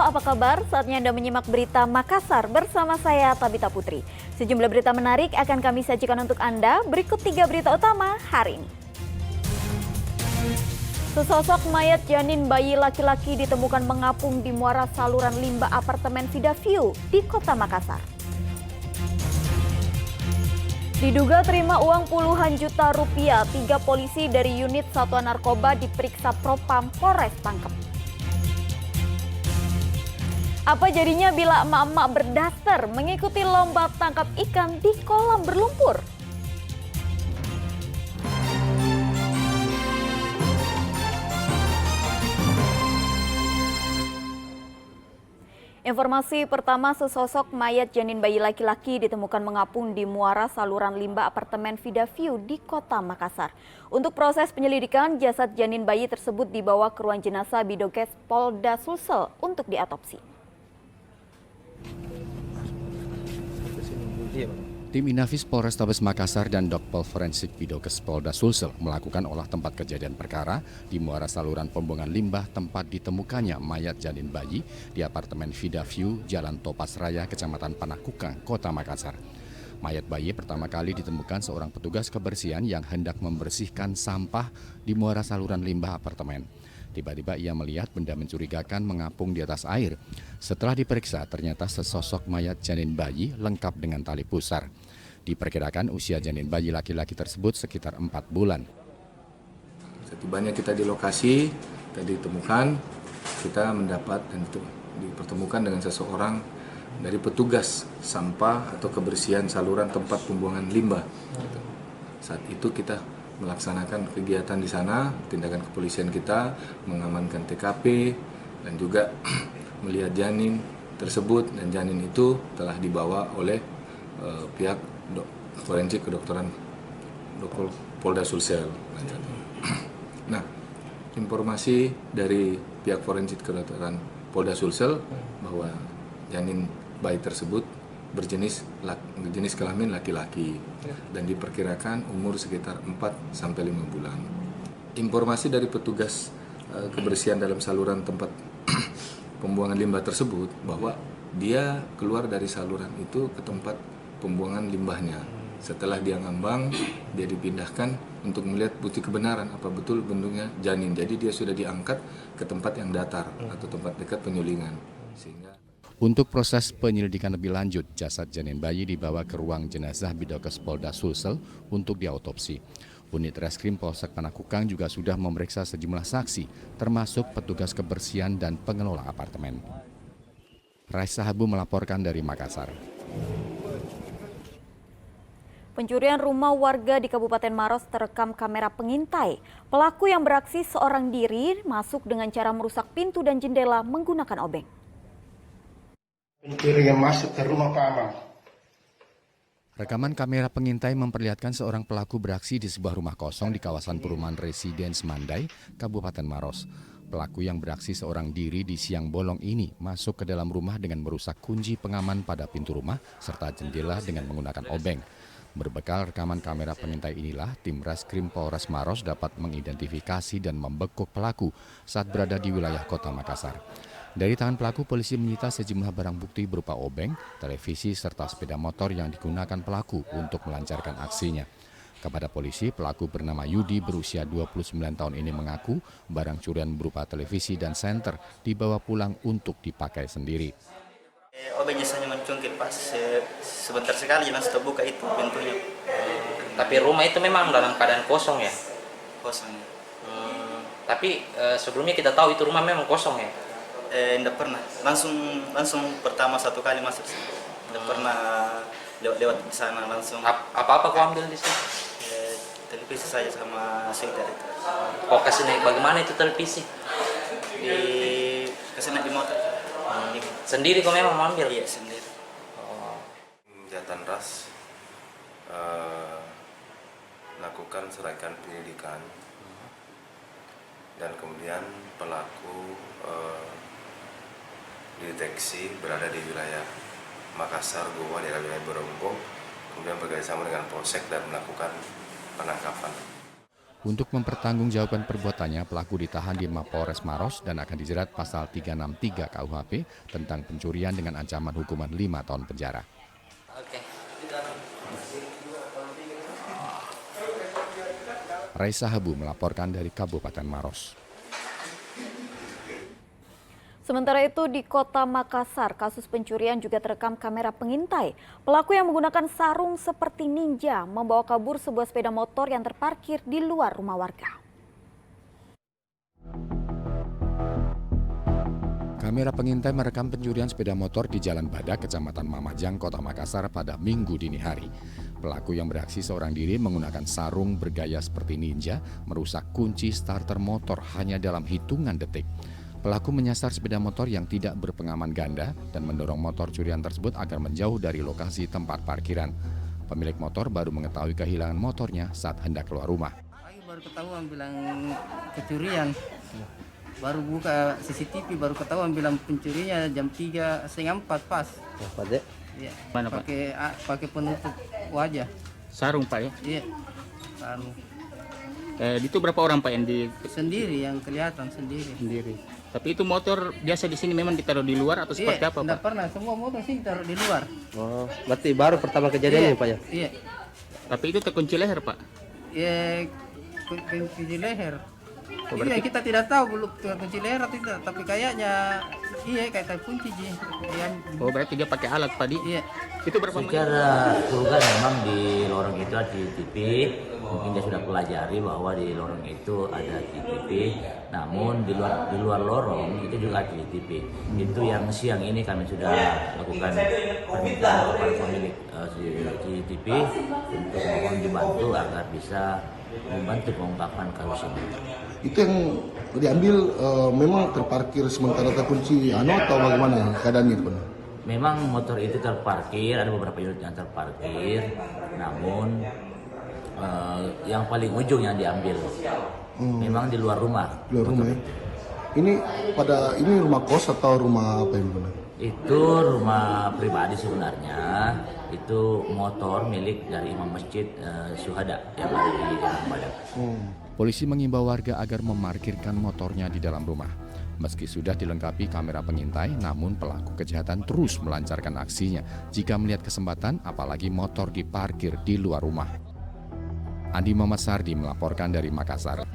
apa kabar? Saatnya Anda menyimak berita Makassar bersama saya Tabita Putri. Sejumlah berita menarik akan kami sajikan untuk Anda. Berikut 3 berita utama hari ini. Sesosok mayat janin bayi laki-laki ditemukan mengapung di muara saluran limbah apartemen Vida View di Kota Makassar. Diduga terima uang puluhan juta rupiah, 3 polisi dari unit Satuan Narkoba diperiksa Propam Polres Pangkep. Apa jadinya bila emak-emak berdaster mengikuti lomba tangkap ikan di kolam berlumpur? Informasi pertama, sesosok mayat janin bayi laki-laki ditemukan mengapung di muara saluran limbah apartemen Vida View di Kota Makassar. Untuk proses penyelidikan, jasad janin bayi tersebut dibawa ke ruang jenazah Bidokes Polda Sulsel untuk diotopsi. Tim Inafis Polrestabes Makassar dan Dokpol Forensik Bidokes Polda Sulsel melakukan olah tempat kejadian perkara di muara saluran pembuangan limbah tempat ditemukannya mayat janin bayi di apartemen Vida View, Jalan Topas Raya, Kecamatan Panakukang, Kota Makassar. Mayat bayi pertama kali ditemukan seorang petugas kebersihan yang hendak membersihkan sampah di muara saluran limbah apartemen. Tiba-tiba ia melihat benda mencurigakan mengapung di atas air. Setelah diperiksa, ternyata sesosok mayat janin bayi lengkap dengan tali pusar. Diperkirakan usia janin bayi laki-laki tersebut sekitar 4 bulan. Setibanya kita di lokasi, tadi ditemukan, kita mendapat dan dipertemukan dengan seseorang dari petugas sampah atau kebersihan saluran tempat pembuangan limbah. Saat itu kita melaksanakan kegiatan di sana, tindakan kepolisian kita mengamankan TKP dan juga melihat janin tersebut, dan janin itu telah dibawa oleh pihak forensik kedokteran Polda Sulsel. Nah, informasi dari pihak forensik kedokteran Polda Sulsel bahwa janin bayi tersebut berjenis kelamin laki-laki dan diperkirakan umur sekitar 4-5 bulan. Informasi dari petugas kebersihan dalam saluran tempat pembuangan limbah tersebut bahwa dia keluar dari saluran itu ke tempat pembuangan limbahnya. Setelah dia ngambang, dia dipindahkan untuk melihat bukti kebenaran apa betul bentuknya janin. Jadi dia sudah diangkat ke tempat yang datar atau tempat dekat penyulingan. Untuk proses penyelidikan lebih lanjut, jasad janin bayi dibawa ke ruang jenazah Bidokes Polda Sulsel untuk diautopsi. Unit Reskrim Polsek Panakukang juga sudah memeriksa sejumlah saksi, termasuk petugas kebersihan dan pengelola apartemen. Raisa Habu melaporkan dari Makassar. Pencurian rumah warga di Kabupaten Maros terekam kamera pengintai. Pelaku yang beraksi seorang diri masuk dengan cara merusak pintu dan jendela menggunakan obeng. Pencuri yang masuk ke rumah Pak Amal. Rekaman kamera pengintai memperlihatkan seorang pelaku beraksi di sebuah rumah kosong di kawasan perumahan Residence Mandai, Kabupaten Maros. Pelaku yang beraksi seorang diri di siang bolong ini masuk ke dalam rumah dengan merusak kunci pengaman pada pintu rumah serta jendela dengan menggunakan obeng. Berbekal rekaman kamera pengintai inilah, tim Reskrim Polres Maros dapat mengidentifikasi dan membekuk pelaku saat berada di wilayah Kota Makassar. Dari tangan pelaku, polisi menyita sejumlah barang bukti berupa obeng, televisi, serta sepeda motor yang digunakan pelaku untuk melancarkan aksinya. Kepada polisi, pelaku bernama Yudi berusia 29 tahun ini mengaku barang curian berupa televisi dan senter dibawa pulang untuk dipakai sendiri. Obengnya hanya mencungkil pas sebentar sekali langsung terbuka itu pintunya. Tapi rumah itu memang dalam keadaan kosong ya? Kosong. Tapi sebelumnya kita tahu itu rumah memang kosong ya? Tidak pernah. Langsung pertama satu kali masuk. Tidak pernah lewat di sana langsung. Apa-apa kau ambil di sini? Televisi saja sama sekitar itu. Oh, kasih naik bagaimana itu televisi? Kasih naik di motor. Sendiri kau memang mau ambil? Iya, sendiri. Jatan Ras lakukan serangkaian penyelidikan dan kemudian pelaku dideteksi berada di wilayah Makassar, Goa, daerah wilayah Berongbong, kemudian bekerjasama dengan Polsek dan melakukan penangkapan. Untuk mempertanggungjawabkan perbuatannya, pelaku ditahan di Mapolres Maros dan akan dijerat pasal 363 KUHP tentang pencurian dengan ancaman hukuman 5 tahun penjara. Oke. Raisa Habu melaporkan dari Kabupaten Maros. Sementara itu di Kota Makassar, kasus pencurian juga terekam kamera pengintai. Pelaku yang menggunakan sarung seperti ninja membawa kabur sebuah sepeda motor yang terparkir di luar rumah warga. Kamera pengintai merekam pencurian sepeda motor di Jalan Badak, Kecamatan Mamajang, Kota Makassar pada Minggu dini hari. Pelaku yang beraksi seorang diri menggunakan sarung bergaya seperti ninja merusak kunci starter motor hanya dalam hitungan detik. Pelaku menyasar sepeda motor yang tidak berpengaman ganda dan mendorong motor curian tersebut agar menjauh dari lokasi tempat parkiran. Pemilik motor baru mengetahui kehilangan motornya saat hendak keluar rumah. Baru ketahuan bilang kecurian. Baru buka CCTV baru ketahuan bilang pencurinya jam 3:30 pas. Pak Dek? Iya. Mana Pak? Pakai penutup wajah. Sarung Pak ya? Iya. Sarung. Itu berapa orang Pak yang Sendiri yang kelihatan sendiri. sendiri? Tapi itu motor biasa di sini memang ditaruh di luar atau seperti apa Pak? Enggak pernah, semua motor sih taruh di luar. Oh, berarti baru pertama kejadiannya Pak ya? Iya. Tapi itu terkunci leher Pak? Iya, kunci leher. Oh, Iya, berarti- kita tidak tahu belum kunci leher atau tidak, tapi kayaknya iya kayak kunci Ji. Oh, berarti dia pakai alat tadi? Iya. Itu berapa menit? Secara keseluruhan memang di lorong itu ada CCTV, mungkin dia sudah pelajari bahwa di lorong itu ada CCTV, namun di luar lorong itu juga ada CCTV. Itu yang siang ini kami sudah lakukan permintaan kepada pemilik CCTV untuk mohon dibantu agar bisa membantu pengungkapan kasus ini. Itu yang diambil memang terparkir sementara terkunci atau bagaimana keadaannya itu? Memang motor itu terparkir, ada beberapa unit yang terparkir, namun yang paling ujung yang diambil memang di luar rumah. Luar rumah ya. Ini rumah kos atau rumah apa yang benar? Itu rumah pribadi sebenarnya, itu motor milik dari imam masjid Syuhada yang ada di Jalan Badak. Polisi mengimbau warga agar memarkirkan motornya di dalam rumah. Meski sudah dilengkapi kamera pengintai, namun pelaku kejahatan terus melancarkan aksinya jika melihat kesempatan, apalagi motor diparkir di luar rumah. Andi Muhammad Sardi melaporkan dari Makassar.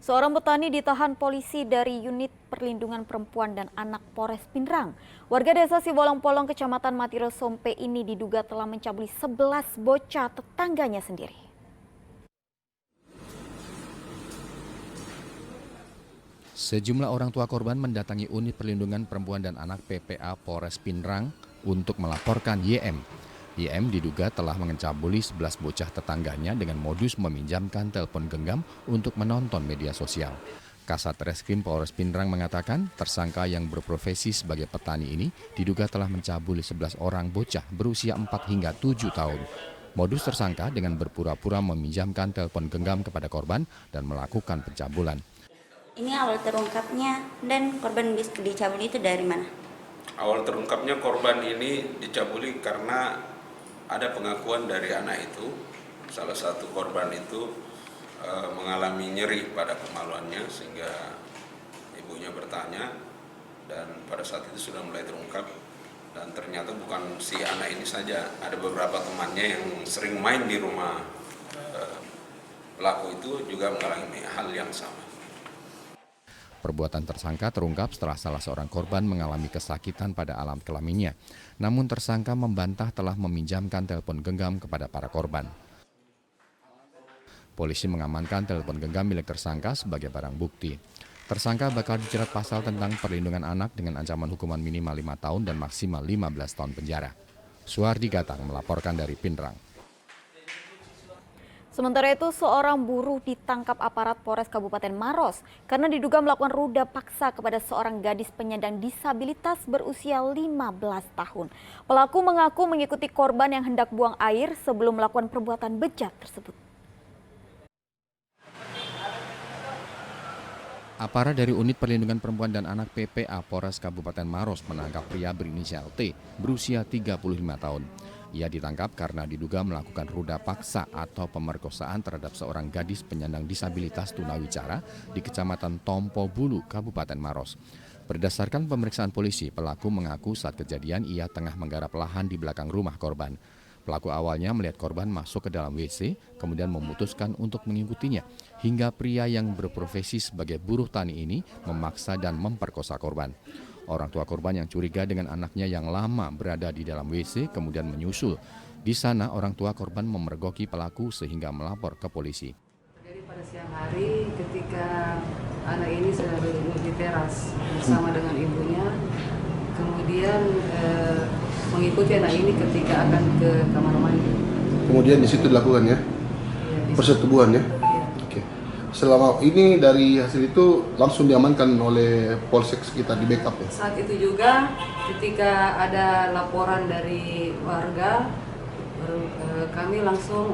Seorang petani ditahan polisi dari Unit Perlindungan Perempuan dan Anak Polres Pindrang. Warga desa Sibolong-Polong, Kecamatan Matiro Sompe ini diduga telah mencabuli 11 bocah tetangganya sendiri. Sejumlah orang tua korban mendatangi Unit Perlindungan Perempuan dan Anak PPA Polres Pindrang untuk melaporkan YM. YM diduga telah mengencabuli 11 bocah tetangganya dengan modus meminjamkan telepon genggam untuk menonton media sosial. Kasat Reskrim Polres Pindrang mengatakan tersangka yang berprofesi sebagai petani ini diduga telah mencabuli 11 orang bocah berusia 4 hingga 7 tahun. Modus tersangka dengan berpura-pura meminjamkan telepon genggam kepada korban dan melakukan pencabulan. Ini awal terungkapnya dan korban dicabuli itu dari mana? Awal terungkapnya korban ini dicabuli karena ada pengakuan dari anak itu. Salah satu korban itu mengalami nyeri pada kemaluannya sehingga ibunya bertanya, dan pada saat itu sudah mulai terungkap. Dan ternyata bukan si anak ini saja, ada beberapa temannya yang sering main di rumah pelaku itu juga mengalami hal yang sama. Perbuatan tersangka terungkap setelah salah seorang korban mengalami kesakitan pada alam kelaminnya. Namun tersangka membantah telah meminjamkan telepon genggam kepada para korban. Polisi mengamankan telepon genggam milik tersangka sebagai barang bukti. Tersangka bakal dijerat pasal tentang perlindungan anak dengan ancaman hukuman minimal 5 tahun dan maksimal 15 tahun penjara. Suhardi Gatang melaporkan dari Pindrang. Sementara itu, seorang buruh ditangkap aparat Polres Kabupaten Maros karena diduga melakukan ruda paksa kepada seorang gadis penyandang disabilitas berusia 15 tahun. Pelaku mengaku mengikuti korban yang hendak buang air sebelum melakukan perbuatan bejat tersebut. Aparat dari Unit Perlindungan Perempuan dan Anak PPA Polres Kabupaten Maros menangkap pria berinisial T berusia 35 tahun. Ia ditangkap karena diduga melakukan ruda paksa atau pemerkosaan terhadap seorang gadis penyandang disabilitas tunawicara di Kecamatan Tompo Bulu, Kabupaten Maros. Berdasarkan pemeriksaan polisi, pelaku mengaku saat kejadian ia tengah menggarap lahan di belakang rumah korban. Pelaku awalnya melihat korban masuk ke dalam WC, kemudian memutuskan untuk mengikutinya, hingga pria yang berprofesi sebagai buruh tani ini memaksa dan memperkosa korban. Orang tua korban yang curiga dengan anaknya yang lama berada di dalam WC kemudian menyusul. Di sana orang tua korban memergoki pelaku sehingga melapor ke polisi. Jadi pada siang hari ketika anak ini sedang duduk di teras bersama dengan ibunya, kemudian mengikuti anak ini ketika akan ke kamar mandi. Kemudian di situ dilakukan ya? Persetubuhan ya? Selama ini dari hasil itu langsung diamankan oleh polsek sekitar di backup ya? Saat itu juga ketika ada laporan dari warga, kami langsung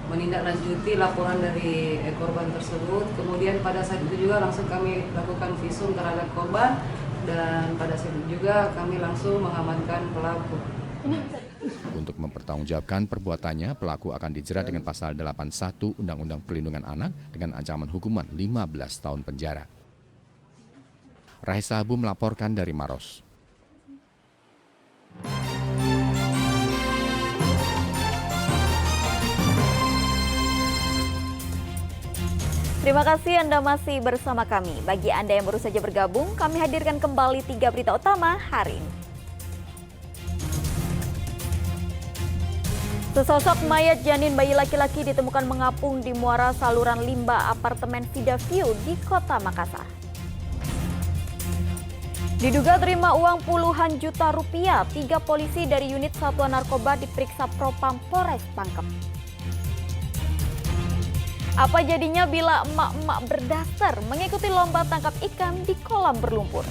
menindaklanjuti laporan dari korban tersebut. Kemudian pada saat itu juga langsung kami lakukan visum terhadap korban dan pada saat itu juga kami langsung mengamankan pelaku. Untuk mempertanggungjawabkan perbuatannya, pelaku akan dijerat dengan pasal 81 Undang-Undang Perlindungan Anak dengan ancaman hukuman 15 tahun penjara. Raisa Abu melaporkan dari Maros. Terima kasih Anda masih bersama kami. Bagi Anda yang baru saja bergabung, kami hadirkan kembali 3 berita utama hari ini. Sesosok mayat janin bayi laki-laki ditemukan mengapung di muara saluran limbah apartemen Vida View di Kota Makassar. Diduga terima uang puluhan juta rupiah, 3 polisi dari unit Satuan Narkoba diperiksa Propam Polres Pangkep. Apa jadinya bila emak-emak berdasar mengikuti lomba tangkap ikan di kolam berlumpur?